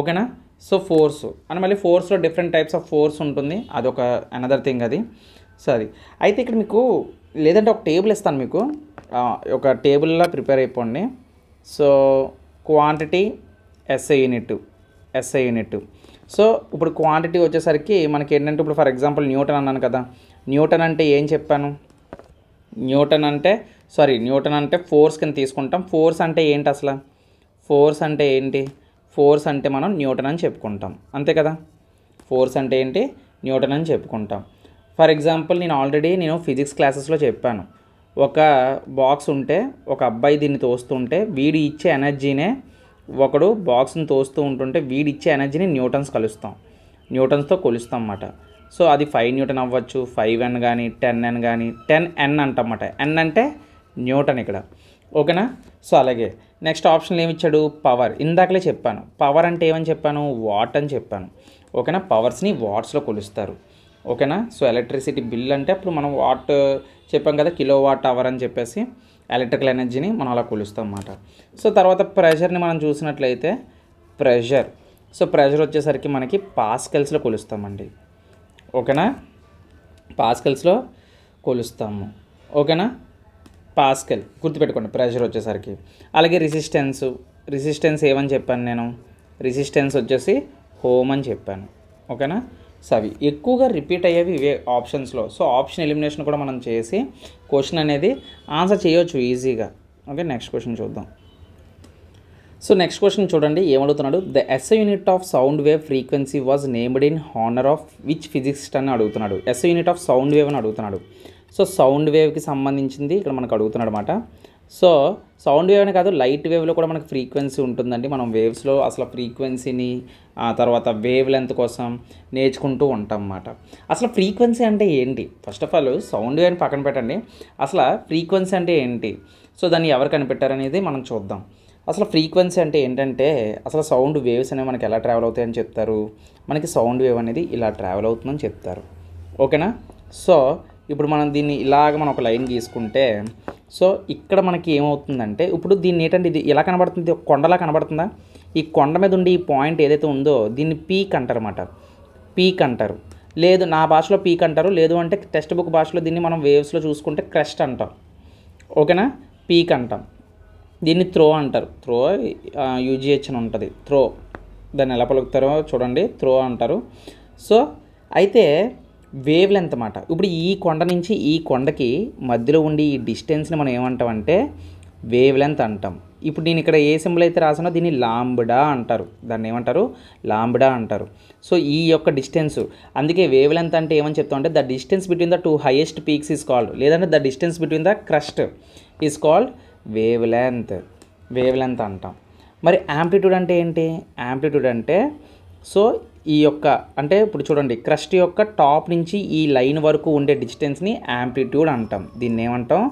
ఓకేనా, సో ఫోర్స్ అని మళ్ళీ ఫోర్స్లో డిఫరెంట్ టైప్స్ ఆఫ్ ఫోర్స్ ఉంటుంది, అదొక అనదర్ థింగ్ అది. సో అది అయితే ఇక్కడ మీకు లేదంటే ఒక టేబుల్ ఇస్తాను మీకు, ఒక టేబుల్లా ప్రిపేర్ అయిపోండి. So quantity SI unit. So ఇప్పుడు క్వాంటిటీ వచ్చేసరికి మనకి ఏంటంటే ఇప్పుడు ఫర్ ఎగ్జాంపుల్ న్యూటన్ అన్నాను కదా, న్యూటన్ అంటే ఏం చెప్పాను, న్యూటన్ అంటే ఫోర్స్ కింద తీసుకుంటాం. ఫోర్స్ అంటే ఏంటి అసలు, ఫోర్స్ అంటే ఏంటి, ఫోర్స్ అంటే మనం న్యూటన్ అని చెప్పుకుంటాం అంతే కదా. ఫోర్స్ అంటే ఏంటి, న్యూటన్ అని చెప్పుకుంటాం. ఫర్ ఎగ్జాంపుల్ నేను ఫిజిక్స్ క్లాసెస్లో చెప్పాను, ఒక బాక్స్ ఉంటే ఒక అబ్బాయి దీన్ని తోస్తుంటే వీడి ఇచ్చే ఎనర్జీనే ఒకడు బాక్స్ని తోస్తూ ఉంటుంటే వీడి ఇచ్చే ఎనర్జీని న్యూటన్స్తో కొలుస్తాం అన్నమాట. సో అది 5 న్యూటన్ అవ్వచ్చు, 5N కానీ 10N కానీ 10N అంటమాట. N అంటే న్యూటన్ ఇక్కడ. ఓకేనా, సో అలాగే నెక్స్ట్ ఆప్షన్లో ఏమి ఇచ్చాడు, పవర్. ఇందాకలే చెప్పాను పవర్ అంటే ఏమని చెప్పాను, వాట్ అని చెప్పాను. ఓకేనా, పవర్స్ని వాట్స్లో కొలుస్తారు. ఓకేనా, సో ఎలక్ట్రిసిటీ బిల్ అంటే అప్పుడు మనం వాట్ చెప్పాం కదా, కిలో వాట్ అవర్ అని చెప్పేసి ఎలక్ట్రికల్ ఎనర్జీని మనం అలా కొలుస్తాం అన్నమాట. సో తర్వాత ప్రెషర్ని మనం చూసినట్లయితే ప్రెషర్ వచ్చేసరికి మనకి పాస్కల్స్లో కొలుస్తామండి. ఓకేనా, పాస్కల్స్లో కొలుస్తాము. ఓకేనా, పాస్కల్ గుర్తుపెట్టుకోండి ప్రెషర్ వచ్చేసరికి. అలాగే రెసిస్టెన్స్ ఏమని చెప్పాను నేను, రెసిస్టెన్స్ వచ్చేసి హోమ్ అని చెప్పాను. ఓకేనా, సో అవి ఎక్కువగా రిపీట్ అయ్యేవి ఇవే ఆప్షన్స్లో. సో ఆప్షన్ ఎలిమినేషన్ కూడా మనం చేసి క్వశ్చన్ అనేది ఆన్సర్ చేయొచ్చు ఈజీగా. ఓకే, నెక్స్ట్ క్వశ్చన్ చూద్దాం. సో నెక్స్ట్ క్వశ్చన్ చూడండి ఏమడుగుతున్నాడు, the SI unit of sound wave frequency was named in honour of which physicist అని అడుగుతున్నాడు. SI unit of sound wave అని అడుగుతున్నాడు. సో సౌండ్ వేవ్కి సంబంధించింది ఇక్కడ మనకు అడుగుతున్నాడు అనమాట. సో సౌండ్ వేవ్ అని కాదు, లైట్ వేవ్లో కూడా మనకు ఫ్రీక్వెన్సీ ఉంటుందండి. మనం వేవ్స్లో అసలు ఫ్రీక్వెన్సీని తర్వాత వేవ్ లెంత్ కోసం నేర్చుకుంటూ ఉంటాం అన్నమాట. అసలు ఫ్రీక్వెన్సీ అంటే ఏంటి, ఫస్ట్ ఆఫ్ ఆల్ సౌండ్ వేవ్ని పక్కన పెట్టండి, అసలు ఫ్రీక్వెన్సీ అంటే ఏంటి, సో దాన్ని ఎవరు కనిపెట్టారనేది మనం చూద్దాం. అసలు ఫ్రీక్వెన్సీ అంటే ఏంటంటే అసలు సౌండ్ వేవ్స్ అనేవి మనకి ఎలా ట్రావెల్ అవుతాయని చెప్తారు, మనకి సౌండ్ వేవ్ అనేది ఇలా ట్రావెల్ అవుతుందని చెప్తారు. ఓకేనా, సో ఇప్పుడు మనం దీన్ని ఇలాగ మనం ఒక లైన్ గీసుకుంటే సో ఇక్కడ మనకి ఏమవుతుందంటే ఇప్పుడు దీన్ని ఏంటంటే ఇది ఎలా కనబడుతుంది, కొండలా కనబడుతుందా, ఈ కొండ మీద ఉండి ఈ పాయింట్ ఏదైతే ఉందో దీన్ని పీక్ అంటారు అన్నమాట. పీక్ అంటారు, లేదు నా భాషలో పీక్ అంటారు, లేదు అంటే టెక్స్ట్ బుక్ భాషలో దీన్ని మనం వేవ్స్లో చూసుకుంటే క్రెస్ట్ అంటాం. ఓకేనా, పీక్ అంటాం. దీన్ని త్రో అంటారు, త్రో యూజిహెచ్ అని ఉంటుంది, త్రో, దాన్ని ఎలా పలుకుతారో చూడండి, త్రో అంటారు. సో అయితే వేవ్ లెంత్ అన్నమాట. ఇప్పుడు ఈ కొండ నుంచి ఈ కొండకి మధ్యలో ఉండి ఈ డిస్టెన్స్ని మనం ఏమంటామంటే వేవ్ లెంత్ అంటాం. ఇప్పుడు నేను ఇక్కడ ఏ సింబల్ అయితే రాసానో దీన్ని లాంబ్డా అంటారు, దాన్ని ఏమంటారు, లాంబ్డా అంటారు. సో ఈ యొక్క డిస్టెన్స్, అందుకే వేవ్ లెంత్ అంటే ఏమని చెప్తామంటే the distance between the 2 highest peaks is called, లేదంటే the distance between the crest is called wave length అంటాం. మరి యాంప్లిట్యూడ్ అంటే ఏంటి, యాంప్లిట్యూడ్ అంటే సో ఈ యొక్క అంటే ఇప్పుడు చూడండి క్రస్ట్ యొక్క టాప్ నుంచి ఈ లైన్ వరకు ఉండే డిస్టెన్స్ని యాంప్లిట్యూడ్ అంటాం. దీన్ని ఏమంటాం?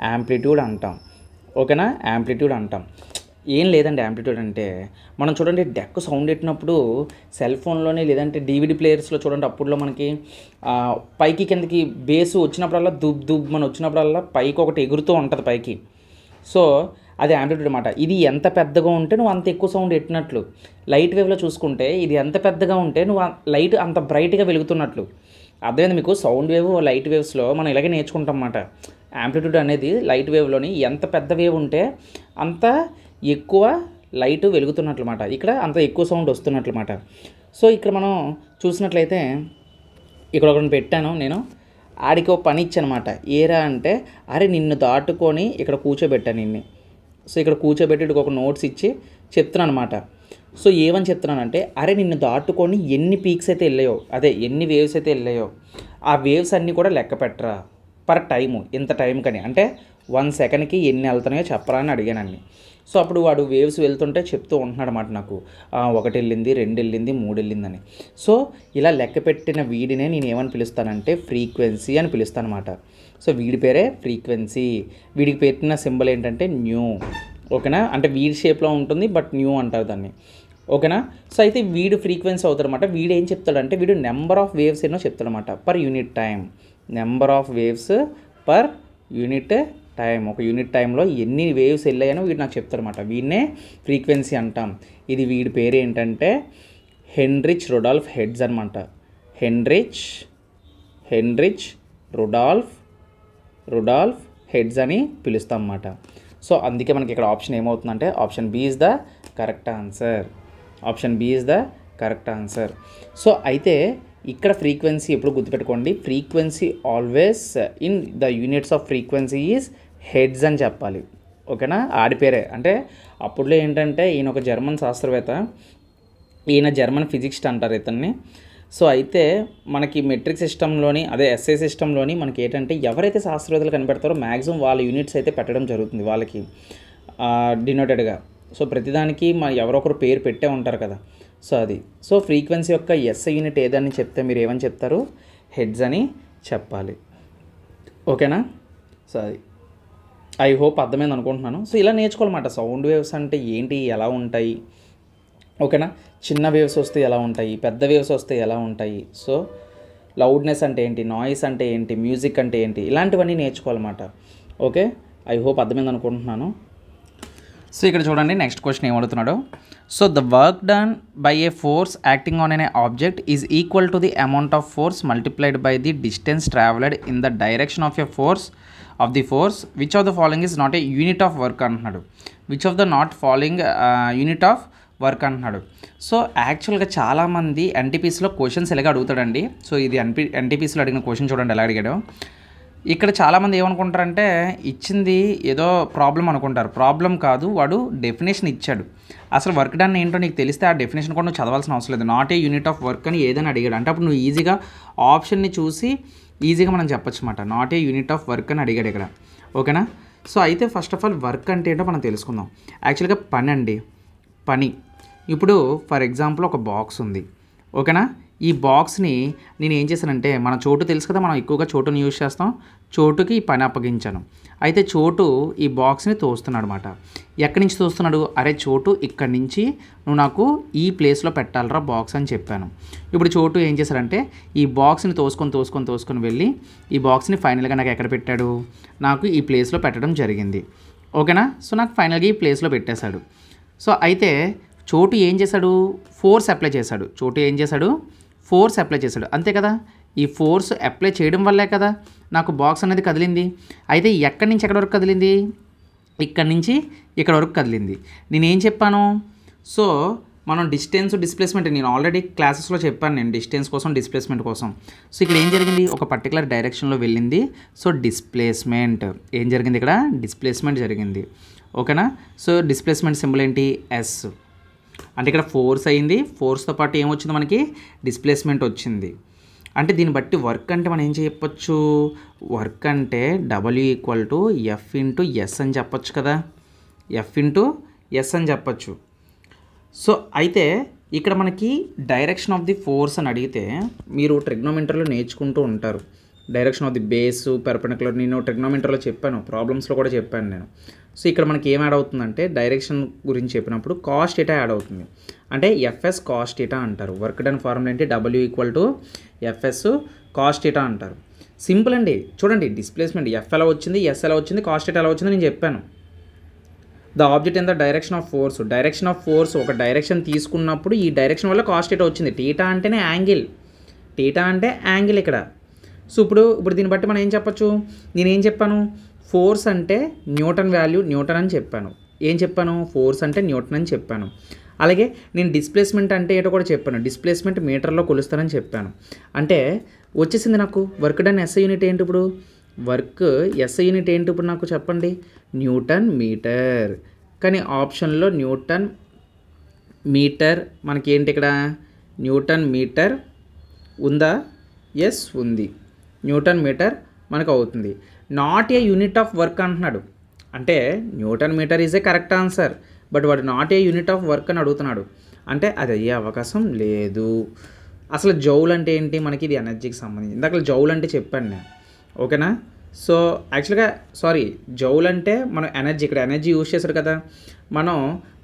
యాంప్లిట్యూడ్ అంటాం. ఓకేనా? యాంప్లిట్యూడ్ అంటాం. ఏం లేదండి యాంప్లిట్యూడ్ అంటే, మనం చూడండి డెక్ సౌండ్ పెట్టినప్పుడు సెల్ ఫోన్లోనే లేదంటే DVD ప్లేయర్స్లో చూడండి, అప్పుడులో మనకి పైకి కిందకి బేస్ వచ్చినప్పుడల్లా దుబ్ మన వచ్చినప్పుడల్లా పైకి ఒకటి ఎగురుతూ ఉంటుంది పైకి. సో అది యాంప్లిట్యూడ్ అనమాట. ఇది ఎంత పెద్దగా ఉంటే నువ్వు అంత ఎక్కువ సౌండ్ పెట్టినట్లు. లైట్ వేవ్లో చూసుకుంటే ఇది ఎంత పెద్దగా ఉంటే నువ్వు లైట్ అంత బ్రైట్గా వెలుగుతున్నట్లు. అర్థమైంది మీకు? సౌండ్ వేవ్ లైట్ వేవ్స్లో మనం ఇలాగే నేర్చుకుంటాం అన్నమాట. యాంప్లిట్యూడ్ అనేది లైట్ వేవ్లోని ఎంత పెద్ద వేవ్ ఉంటే అంత ఎక్కువ లైట్ వెలుగుతున్నట్లమాట, ఇక్కడ అంత ఎక్కువ సౌండ్ వస్తున్నట్లమాట. సో ఇక్కడ మనం చూసినట్లయితే ఇక్కడ ఒకరిని పెట్టాను నేను, ఆడికి ఒక పని ఇచ్చానమాట. ఏరా అంటే, అరే నిన్ను దాటుకొని ఇక్కడ కూర్చోబెట్టాను నిన్ను. సో ఇక్కడ కూర్చోబెట్టి ఒక నోట్స్ ఇచ్చి చెప్తున్నాను అనమాట. సో ఏమని చెప్తున్నానంటే, అరే నిన్ను దాటుకొని ఎన్ని పీక్స్ అయితే వెళ్ళాయో, అదే ఎన్ని వేవ్స్ అయితే వెళ్ళాయో ఆ వేవ్స్ అన్నీ కూడా లెక్క పెట్టరా పర్ టైము, ఇంత టైం కని, అంటే 1 సెకండ్కి ఎన్ని వెళ్తున్నాయో చెప్పరా అని అడిగానండి. సో అప్పుడు వాడు వేవ్స్ వెళ్తుంటే చెప్తూ ఉంటున్నాడు అన్నమాట నాకు, 1 వెళ్ళింది, 2 వెళ్ళింది, 3 వెళ్ళిందని. సో ఇలా లెక్క పెట్టిన వీడినే నేను ఏమని పిలుస్తానంటే ఫ్రీక్వెన్సీ అని పిలుస్తాను అనమాట. సో వీడి పేరే ఫ్రీక్వెన్సీ. వీడికి పెట్టిన సింబల్ ఏంటంటే న్యూ. ఓకేనా? అంటే వీడి షేప్లో ఉంటుంది బట్ న్యూ అంటారు దాన్ని. ఓకేనా? సో అయితే వీడు ఫ్రీక్వెన్సీ అవుతాడనమాట. వీడు ఏం చెప్తాడంటే వీడు నెంబర్ ఆఫ్ వేవ్స్ ఎన్నో చెప్తాడనమాట per unit time. Number of waves per unit time, ఒక యూనిట్ టైంలో ఎన్ని వేవ్స్ వెళ్ళాయనో వీడు నాకు చెప్తాడనమాట. వీడినే ఫ్రీక్వెన్సీ అంటాం. ఇది వీడి పేరు ఏంటంటే హెన్రిచ్ రుడాల్ఫ్ హెడ్జ్ అనమాట. హెన్రిచ్ రుడాల్ఫ్ హెడ్జ్ అని పిలుస్తాం అన్నమాట. సో అందుకే మనకి ఇక్కడ ఆప్షన్ ఏమవుతుందంటే option B is the correct answer. So అయితే ఇక్కడ ఫ్రీక్వెన్సీ ఎప్పుడు గుర్తుపెట్టుకోండి, frequency always in the units of frequency is hertz అని చెప్పాలి. ఓకేనా? ఆడిపేరే. అంటే అప్పుడులో ఏంటంటే ఈయన ఒక జర్మన్ శాస్త్రవేత్త, ఈయన జర్మన్ ఫిజిక్స్ట్ అంటారు ఇతన్ని. సో అయితే మనకి మెట్రిక్ సిస్టంలోని అదే ఎస్ఐ సిస్టంలోని మనకి ఏంటంటే ఎవరైతే శాస్త్రవేత్తలు కనిపెడతారో మ్యాక్సిమం వాళ్ళ యూనిట్స్ అయితే పెట్టడం జరుగుతుంది వాళ్ళకి డినోటెడ్గా. సో ప్రతిదానికి ఎవరో ఒకరు పేరు పెట్టే ఉంటారు కదా. సో అది. సో ఫ్రీక్వెన్సీ యొక్క ఎస్ఐ యూనిట్ ఏదని చెప్తే మీరు ఏమని చెప్తారు? హెడ్జ్ అని చెప్పాలి. ఓకేనా? సో అది ఐ హోప్ అర్థమైంది అనుకుంటున్నాను. సో ఇలా నేర్చుకోవాలన్నమాట. సౌండ్ వేవ్స్ అంటే ఏంటి, ఎలా ఉంటాయి, ఓకేనా? చిన్న వేవ్స్ వస్తే ఎలా ఉంటాయి, పెద్ద వేవ్స్ వస్తే ఎలా ఉంటాయి, సో లౌడ్నెస్ అంటే ఏంటి, నాయిస్ అంటే ఏంటి, మ్యూజిక్ అంటే ఏంటి, ఇలాంటివన్నీ నేర్చుకోవాలన్నమాట. ఓకే, ఐ హోప్ అర్థమైంది అనుకుంటున్నాను. సో ఇక్కడ చూడండి నెక్స్ట్ క్వశ్చన్ ఏమడుగుతున్నాడు. So the work done by a force acting on an object is equal to the amount of force multiplied by the distance travelled in the direction of a force of the force which of the following is not a unit of work అంటున్నాడు. Which of the not following unit of work అంటున్నాడు. So యాక్చువల్గా చాలామంది ఎన్టీపీసీలో questions ఎలాగ అడుగుతాడండి. So ఇది ఎన్టీపీసీలో అడిగిన question చూడండి ఎలా అడిగాడు. ఇక్కడ చాలామంది ఏమనుకుంటారంటే ఇచ్చింది ఏదో ప్రాబ్లం అనుకుంటారు. ప్రాబ్లం కాదు, వాడు డెఫినేషన్ ఇచ్చాడు. అసలు వర్క్ డన్ ఏంటో నీకు తెలిస్తే ఆ డెఫినేషన్ కూడా నువ్వు చదవాల్సిన అవసరం లేదు. Not a unit of work అని ఏదైనా అడిగాడు అంటే అప్పుడు నువ్వు ఈజీగా ఆప్షన్ని చూసి ఈజీగా మనం చెప్పచ్చు అన్నమాట. Not a unit of work అని అడిగాడు ఇక్కడ. ఓకేనా? సో అయితే ఫస్ట్ ఆఫ్ ఆల్ వర్క్ అంటే ఏంటో మనం తెలుసుకుందాం. యాక్చువల్గా పని అండి, పని. ఇప్పుడు ఫర్ ఎగ్జాంపుల్ ఒక బాక్స్ ఉంది. ఓకేనా? ఈ బాక్స్ని నేను ఏం చేశానంటే మన చోటు తెలుసు కదా, మనం ఎక్కువగా చోటుని యూజ్ చేస్తాం. చోటుకి ఈ పని అప్పగించాను. అయితే చోటు ఈ బాక్స్ని తోస్తున్నాడు అనమాట. ఎక్కడి నుంచి తోస్తున్నాడు? అరే చోటు ఇక్కడి నుంచి నువ్వు నాకు ఈ ప్లేస్లో పెట్టాలరా బాక్స్ అని చెప్పాను. ఇప్పుడు చోటు ఏం చేశాడంటే ఈ బాక్స్ని తోసుకొని వెళ్ళి ఈ బాక్స్ని ఫైనల్గా నాకు ఎక్కడ పెట్టాడు? నాకు ఈ ప్లేస్లో పెట్టడం జరిగింది. ఓకేనా? సో నాకు ఫైనల్గా ఈ ప్లేస్లో పెట్టేశాడు. సో అయితే చోటు ఏం చేశాడు? ఫోర్స్ అప్లై చేశాడు. చోటు ఏం చేశాడు? ఫోర్స్ అప్లై చేశాడు, అంతే కదా. ఈ ఫోర్స్ అప్లై చేయడం వల్లే కదా నాకు బాక్స్ అనేది కదిలింది. అయితే ఎక్కడి నుంచి ఎక్కడి వరకు కదిలింది? ఇక్కడి నుంచి ఇక్కడ వరకు కదిలింది. నేనేం చెప్పాను? సో మనం డిస్టెన్స్ డిస్ప్లేస్మెంట్ నేను ఆల్రెడీ క్లాసెస్లో చెప్పాను, నేను డిస్టెన్స్ కోసం డిస్ప్లేస్మెంట్ కోసం. సో ఇక్కడ ఏం జరిగింది? ఒక పర్టికులర్ డైరెక్షన్లో వెళ్ళింది. సో డిస్ప్లేస్మెంట్ ఏం జరిగింది? ఇక్కడ డిస్ప్లేస్మెంట్ జరిగింది. ఓకేనా? సో డిస్ప్లేస్మెంట్ సింబల్ ఏంటి? ఎస్. అంటే ఇక్కడ ఫోర్స్ అయింది, ఫోర్స్తో పాటు ఏమొచ్చింది మనకి? డిస్ప్లేస్మెంట్ వచ్చింది. అంటే దీన్ని బట్టి వర్క్ అంటే మనం ఏం చెప్పొచ్చు? వర్క్ అంటే W=F×S అని చెప్పొచ్చు కదా, F×S అని చెప్పొచ్చు. సో అయితే ఇక్కడ మనకి డైరెక్షన్ ఆఫ్ ది ఫోర్స్ అని అడిగితే మీరు ట్రిగ్నోమెట్రీలో నేర్చుకుంటూ ఉంటారు. Direction of the base perpendicular నేను ట్రిగ్నోమెట్రీలో చెప్పాను, ప్రాబ్లమ్స్లో కూడా చెప్పాను నేను. సో ఇక్కడ మనకి ఏం యాడ్ అవుతుందంటే డైరెక్షన్ గురించి చెప్పినప్పుడు కాస్ థీటా యాడ్ అవుతుంది. అంటే ఎఫ్ఎస్ కాస్ థీటా అంటారు. వర్క్ డన్ ఫార్ములా ఏంటి? W equal to FS cos theta అంటారు. సింపుల్ అండి. చూడండి డిస్ప్లేస్మెంట్ ఎఫ్ ఎలా వచ్చింది, ఎస్ ఎలా వచ్చింది, కాస్ థీటా ఎలా వచ్చింది నేను చెప్పాను. The object in the direction of force. Direction of force ఒక డైరెక్షన్ తీసుకున్నప్పుడు ఈ డైరెక్షన్ వల్ల కాస్ థీటా వచ్చింది. థీటా అంటేనే యాంగిల్, థీటా అంటే యాంగిల్ ఇక్కడ. సో ఇప్పుడు దీన్ని బట్టి మనం ఏం చెప్పచ్చు? నేనేం చెప్పాను? ఫోర్స్ అంటే న్యూటన్ వాల్యూ న్యూటన్ అని చెప్పాను. ఏం చెప్పాను? ఫోర్స్ అంటే న్యూటన్ అని చెప్పాను. అలాగే నేను డిస్ప్లేస్మెంట్ అంటే ఏంటో కూడా చెప్పాను. డిస్ప్లేస్మెంట్ మీటర్లో కొలుస్తానని చెప్పాను. అంటే వచ్చేసింది నాకు వర్క్ డన్ ఎస్ఐ యూనిట్ ఏంటి ఇప్పుడు? వర్క్ ఎస్ఐ యూనిట్ ఏంటి ఇప్పుడు నాకు చెప్పండి? Newton metre. కానీ ఆప్షన్లో న్యూటన్ మీటర్ మనకి ఏంటి ఇక్కడ? న్యూటన్ మీటర్ ఉందా? ఎస్ ఉంది. న్యూటన్ మీటర్ మనకు అవుతుంది. Not a unit of work అంటున్నాడు. అంటే Newton metre is a correct answer, but వాడు not a unit of work అని అడుగుతున్నాడు. అంటే అది అయ్యే అవకాశం లేదు. అసలు జౌల్ అంటే ఏంటి? మనకి ఇది ఎనర్జీకి సంబంధించి. ఇందాక జౌల్ అంటే చెప్పాను నేను, ఓకేనా? సో యాక్చువల్గా జౌల్ అంటే మనం ఎనర్జీ, ఇక్కడ ఎనర్జీ యూజ్ చేశారు కదా. మనం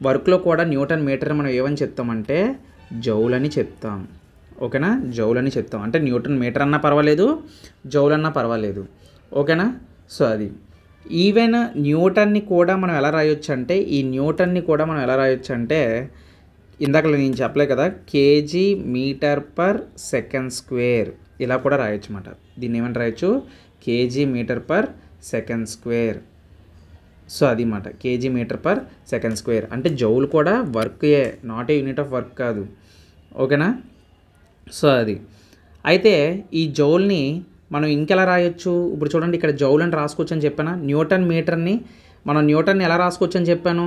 వర్క్లో కూడా న్యూటన్ మీటర్ మనం ఏమని చెప్తామంటే జౌల్ అని చెప్తాం, ఓకేనా? జౌల్ అని చెప్తాం. అంటే న్యూటన్ మీటర్ అన్నా పర్వాలేదు, జౌల్ అన్నా పర్వాలేదు, ఓకేనా? సో అది ఈవెన్ న్యూటన్ని కూడా మనం ఎలా రాయొచ్చు అంటే, ఈ న్యూటన్ని కూడా మనం ఎలా రాయొచ్చు అంటే ఇందాక నేను చెప్పలే కదా, KG metre per second square ఇలా కూడా రాయొచ్చు అన్నమాట. దీన్ని ఏమని రాయొచ్చు? KG metre per second square. So అది మాట KG metre per second square. అంటే జౌల్ కూడా వర్కే, not a unit of work కాదు, ఓకేనా? సో అది అయితే ఈ జౌల్ని మనం ఇంకెలా రాయొచ్చు? ఇప్పుడు చూడండి ఇక్కడ జౌల్ అని రాసుకోవచ్చు అని చెప్పాను. న్యూటన్ మీటర్ని మనం న్యూటన్ని ఎలా రాసుకోవచ్చు అని చెప్పాను.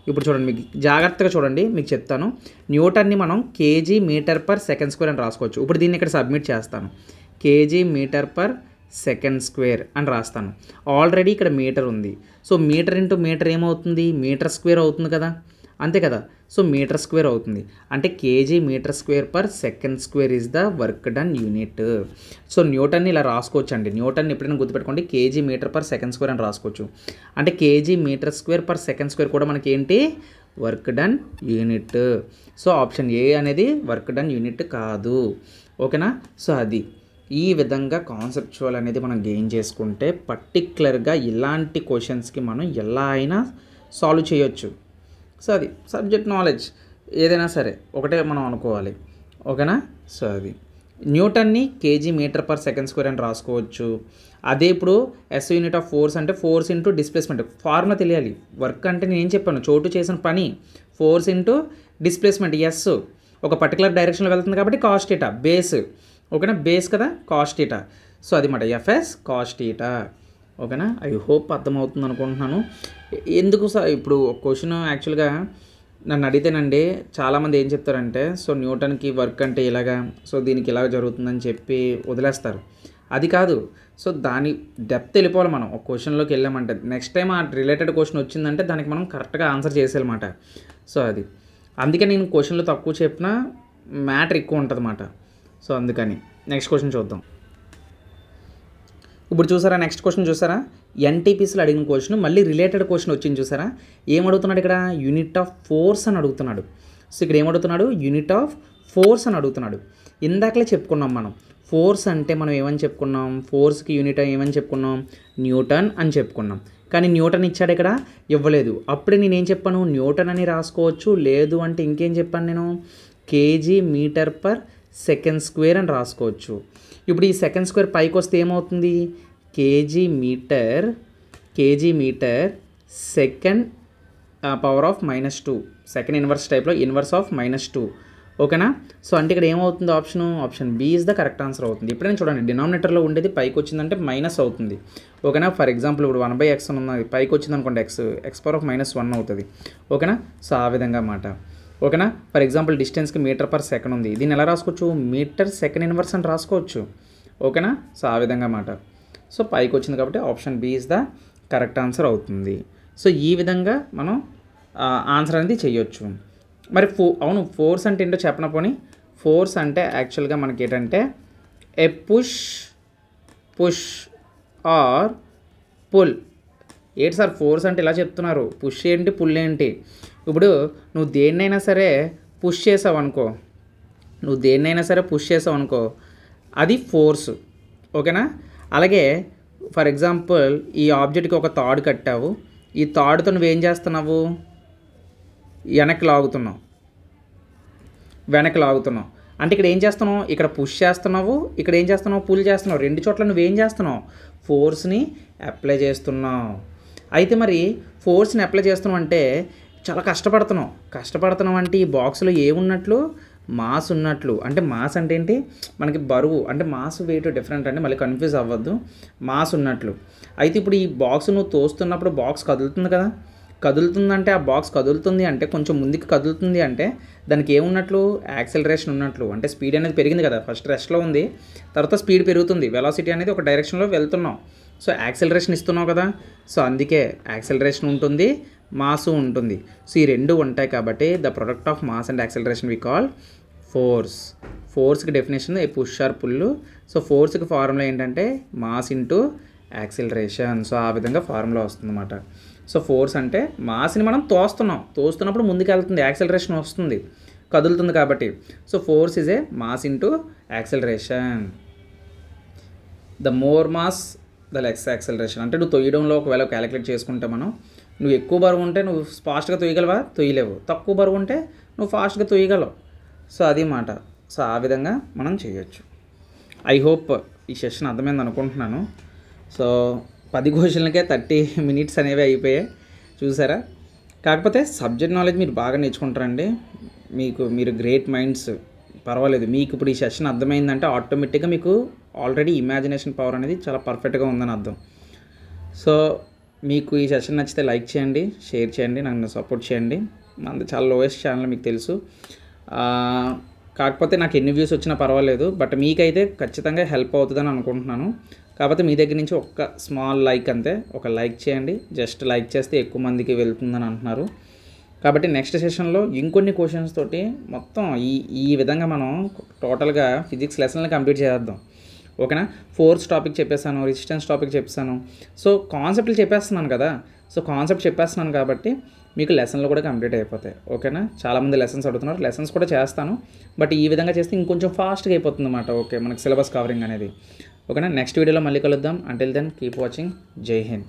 ఇప్పుడు చూడండి, మీకు జాగ్రత్తగా చూడండి, మీకు చెప్తాను. న్యూటన్ని మనం KG metre per second square అని రాసుకోవచ్చు. ఇప్పుడు దీన్ని ఇక్కడ సబ్మిట్ చేస్తాను. KG metre per second square అని రాస్తాను. ఆల్రెడీ ఇక్కడ మీటర్ ఉంది. సో మీటర్ ఇంటూ మీటర్ ఏమవుతుంది? మీటర్ స్క్వేర్ అవుతుంది కదా, అంతే కదా. సో మీటర్ స్క్వేర్ అవుతుంది. అంటే KG metre square per second square is the work done unit. So న్యూటన్ని ఇలా రాసుకోవచ్చు అండి. న్యూటన్ ఎప్పుడైనా గుర్తుపెట్టుకోండి, KG metre per second square అని రాసుకోవచ్చు. అంటే KG metre square per second square కూడా మనకి ఏంటి? Work done unit. So option A అనేది వర్క్ డన్ యూనిట్ కాదు, ఓకేనా? సో అది ఈ విధంగా కాన్సెప్చువల్ అనేది మనం గెయిన్ చేసుకుంటే పర్టిక్యులర్గా ఇలాంటి క్వశ్చన్స్కి మనం ఎలా అయినా సాల్వ్ చేయొచ్చు. సో అది సబ్జెక్ట్ నాలెడ్జ్ ఏదైనా సరే ఒకటే మనం అనుకోవాలి, ఓకేనా? సో అది న్యూటన్ని KG metre per second square అని రాసుకోవచ్చు. అదే ఇప్పుడు ఎస్ యూనిట్ ఆఫ్ ఫోర్స్ అంటే ఫోర్స్ ఇంటూ డిస్ప్లేస్మెంట్. ఫార్ములా తెలియాలి. వర్క్ అంటే నేను ఏం చెప్పాను? చోటు చేసిన పని. Force into displacement. ఎస్ ఒక పర్టికులర్ డైరెక్షన్లో వెళ్తుంది కాబట్టి కాస్ థీటా బేస్, ఓకేనా? బేస్ కదా, కాస్ థీటా. సో అది మాట ఎఫ్ఎస్ కాస్ థీటా, ఓకేనా? ఐ హోప్ అర్థమవుతుంది అనుకుంటున్నాను. ఎందుకు సార్ ఇప్పుడు ఒక క్వశ్చన్ యాక్చువల్గా నన్ను అడిగితేనండి చాలామంది ఏం చెప్తారంటే, సో న్యూటన్కి వర్క్ అంటే ఇలాగా, సో దీనికి ఇలాగ జరుగుతుందని చెప్పి వదిలేస్తారు. అది కాదు. సో దాని డెప్త్ వెళ్ళిపోవాలి మనం. ఒక క్వశ్చన్లోకి వెళ్ళామంటే నెక్స్ట్ టైం ఆ రిలేటెడ్ క్వశ్చన్ వచ్చిందంటే దానికి మనం కరెక్ట్గా ఆన్సర్ చేసేయాలన్నమాట. సో అది అందుకే నేను క్వశ్చన్లో తక్కువ చెప్పినా మ్యాటర్ ఎక్కువ ఉంటుంది అన్నమాట. సో అందుకని నెక్స్ట్ క్వశ్చన్ చూద్దాం. ఇప్పుడు చూసారా, నెక్స్ట్ క్వశ్చన్ చూసారా, ఎన్టీపీసీలో అడిగిన క్వశ్చన్ మళ్ళీ రిలేటెడ్ క్వశ్చన్ వచ్చింది చూసారా. ఏమడుగుతున్నాడు ఇక్కడ? యూనిట్ ఆఫ్ ఫోర్స్ అని అడుగుతున్నాడు. సో ఇక్కడ ఏమడుగుతున్నాడు? యూనిట్ ఆఫ్ ఫోర్స్ అని అడుగుతున్నాడు. ఇందాకలే చెప్పుకున్నాం మనం, ఫోర్స్ అంటే మనం ఏమని చెప్పుకున్నాం? ఫోర్స్కి యూనిట్ ఏమని చెప్పుకున్నాం? న్యూటన్ అని చెప్పుకున్నాం. కానీ న్యూటన్ ఇచ్చాడు ఇక్కడ, ఇవ్వలేదు. అప్పుడే నేనేం చెప్పాను? న్యూటన్ అని రాసుకోవచ్చు. లేదు అంటే ఇంకేం చెప్పాను నేను? KG metre per second square అని రాసుకోవచ్చు. ఇప్పుడు ఈ సెకండ్ స్క్వేర్ పైకి వస్తే ఏమవుతుంది? KG metre second power of -2, second inverse టైప్లో ఇన్వర్స్ ఆఫ్ -2, ఓకేనా? సో అంటే ఇక్కడ ఏమవుతుంది? Option B is the correct answer అవుతుంది. ఇప్పుడైనా చూడండి, డినామినేటర్లో ఉండేది పైకి వచ్చిందంటే మైనస్ అవుతుంది, ఓకేనా? ఫర్ ఎగ్జాంపుల్ ఇప్పుడు 1/x అని ఉన్నది, పైకి వచ్చింది అనుకోండి x పవర్ ఆఫ్ -1 అవుతుంది, ఓకేనా? సో ఆ విధంగా అన్నమాట, ఓకేనా? ఫర్ ఎగ్జాంపుల్ డిస్టెన్స్కి మీటర్ పర్ సెకండ్ ఉంది, దీన్ని ఎలా రాసుకోవచ్చు? మీటర్ సెకండ్ ఇన్వర్స్ అని రాసుకోవచ్చు, ఓకేనా? సో ఆ విధంగా అన్నమాట. సో పైకి వచ్చింది కాబట్టి option B is the correct answer అవుతుంది. సో ఈ విధంగా మనం ఆన్సర్ అనేది చేయొచ్చు, మరి అవును, ఫోర్స్ అంటే ఏంటో చెప్పన పోనీ. ఫోర్స్ అంటే యాక్చువల్గా మనకి ఏంటంటే ఏ పుష్ ఆర్ పుల్. ఏంటి సార్ ఫోర్స్ అంటే ఇలా చెప్తున్నారు, పుష్ ఏంటి పుల్ ఏంటి? ఇప్పుడు నువ్వు దేన్నైనా సరే పుష్ చేసావు అనుకో, అది ఫోర్స్. ఓకేనా? అలాగే ఫర్ ఎగ్జాంపుల్ ఈ ఆబ్జెక్ట్కి ఒక తాడు కట్టావు, ఈ తాడుతో నువ్వేం చేస్తున్నావు, వెనక్కి లాగుతున్నావు. అంటే ఇక్కడ ఏం చేస్తున్నావు, ఇక్కడ పుష్ చేస్తున్నావు, ఇక్కడ ఏం చేస్తున్నావు, పుల్ చేస్తున్నావు. రెండు చోట్ల నువ్వేం చేస్తున్నావు, ఫోర్స్ని అప్లై చేస్తున్నావు. అయితే మరి ఫోర్స్ని అప్లై చేస్తున్నావు అంటే చాలా కష్టపడుతున్నావు అంటే ఈ బాక్స్లో ఏమున్నట్లు, మాస్ ఉన్నట్లు. అంటే మాస్ అంటే ఏంటి, మనకి బరువు అంటే మాస్ వెయిట్ డిఫరెంట్ అండి, మళ్ళీ కన్ఫ్యూజ్ అవ్వద్దు. మాస్ ఉన్నట్లు. అయితే ఇప్పుడు ఈ బాక్స్ నువ్వు తోస్తున్నప్పుడు బాక్స్ కదులుతుంది కదా, కదులుతుందంటే ఆ బాక్స్ కదులుతుంది అంటే కొంచెం ముందుకు కదులుతుంది అంటే దానికి ఏమున్నట్లు, యాక్సెలరేషన్ ఉన్నట్లు. అంటే స్పీడ్ అనేది పెరిగింది కదా, ఫస్ట్ రెస్ట్లో ఉంది, తర్వాత స్పీడ్ పెరుగుతుంది, వెలాసిటీ అనేది ఒక డైరెక్షన్లో వెళ్తున్నాం. సో యాక్సెలరేషన్ ఇస్తున్నావు కదా, సో అందుకే యాక్సెలరేషన్ ఉంటుంది, మాసు ఉంటుంది. సో ఈ రెండు ఉంటాయి కాబట్టి the product of mass and acceleration we call force. ఫోర్స్కి definition a push or pull. So ఫోర్స్కి ఫార్ములా ఏంటంటే మాస్ ఇంటూ యాక్సెలరేషన్. సో ఆ విధంగా ఫార్ములా వస్తుందన్నమాట. సో ఫోర్స్ అంటే మాస్ని మనం తోస్తున్నప్పుడు ముందుకు వెళ్తుంది, యాక్సెలరేషన్ వస్తుంది, కదులుతుంది కాబట్టి. So force is a mass into acceleration. The more mass the less acceleration. అంటే నువ్వు తొయ్యడంలో ఒకవేళ క్యాలిక్యులేట్ చేసుకుంటే నువ్వు ఎక్కువ బరువు ఉంటే నువ్వు ఫాస్ట్గా తొయ్యగలవా, తొయ్యలేవు. తక్కువ బరువు ఉంటే నువ్వు ఫాస్ట్గా తొయ్యగలవు. సో అది మాట. సో ఆ విధంగా మనం చేయొచ్చు. ఐ హోప్ ఈ సెషన్ అర్థమైంది అనుకుంటున్నాను. సో 10 క్వశ్చన్లకే 30 minutes అనేవి అయిపోయాయి, చూసారా? కాకపోతే సబ్జెక్ట్ నాలెడ్జ్ మీరు బాగా నేర్చుకుంటారండి. మీరు గ్రేట్ మైండ్స్, పర్వాలేదు. మీకు ఇప్పుడు ఈ సెషన్ అర్థమైందంటే ఆటోమేటిక్గా మీకు ఆల్రెడీ ఇమాజినేషన్ పవర్ అనేది చాలా పర్ఫెక్ట్గా ఉందని అర్థం. సో మీకు ఈ సెషన్ నచ్చితే లైక్ చేయండి, షేర్ చేయండి, నన్ను సపోర్ట్ చేయండి. మనది చాలా లోయెస్ట్ ఛానల్ మీకు తెలుసు. కాకపోతే నాకు ఎన్ని వ్యూస్ వచ్చినా పర్వాలేదు, బట్ మీకైతే ఖచ్చితంగా హెల్ప్ అవుతుందని అనుకుంటున్నాను. కాకపోతే మీ దగ్గర నుంచి ఒక్క స్మాల్ లైక్ అంతే, ఒక లైక్ చేయండి. జస్ట్ లైక్ చేస్తే ఎక్కువ మందికి వెళ్తుందని అంటున్నారు. కాబట్టి నెక్స్ట్ సెషన్లో ఇంకొన్ని క్వశ్చన్స్ తోటి మొత్తం ఈ విధంగా మనం టోటల్గా ఫిజిక్స్ లెసన్లు కంప్లీట్ చేద్దాం. ఓకేనా? ఫోర్స్ టాపిక్ చెప్పేసాను, రెసిస్టెన్స్ టాపిక్ చెప్పేసాను. సో కాన్సెప్ట్లు చెప్పేస్తున్నాను కదా, సో కాన్సెప్ట్ చెప్పేస్తున్నాను కాబట్టి మీకు లెసన్లు కూడా కంప్లీట్ అయిపోతాయి. ఓకేనా? చాలామంది లెసన్స్ అడుగుతున్నారు, లెసన్స్ కూడా చేస్తాను, బట్ ఈ విధంగా చేస్తే ఇంకొంచెం ఫాస్ట్గా అయిపోతుంది అన్నమాట. ఓకే, మనకి సిలబస్ కవరింగ్ అనేది. ఓకేనా? నెక్స్ట్ వీడియోలో మళ్ళీ కలుద్దాం. Until then keep watching. జై హింద్.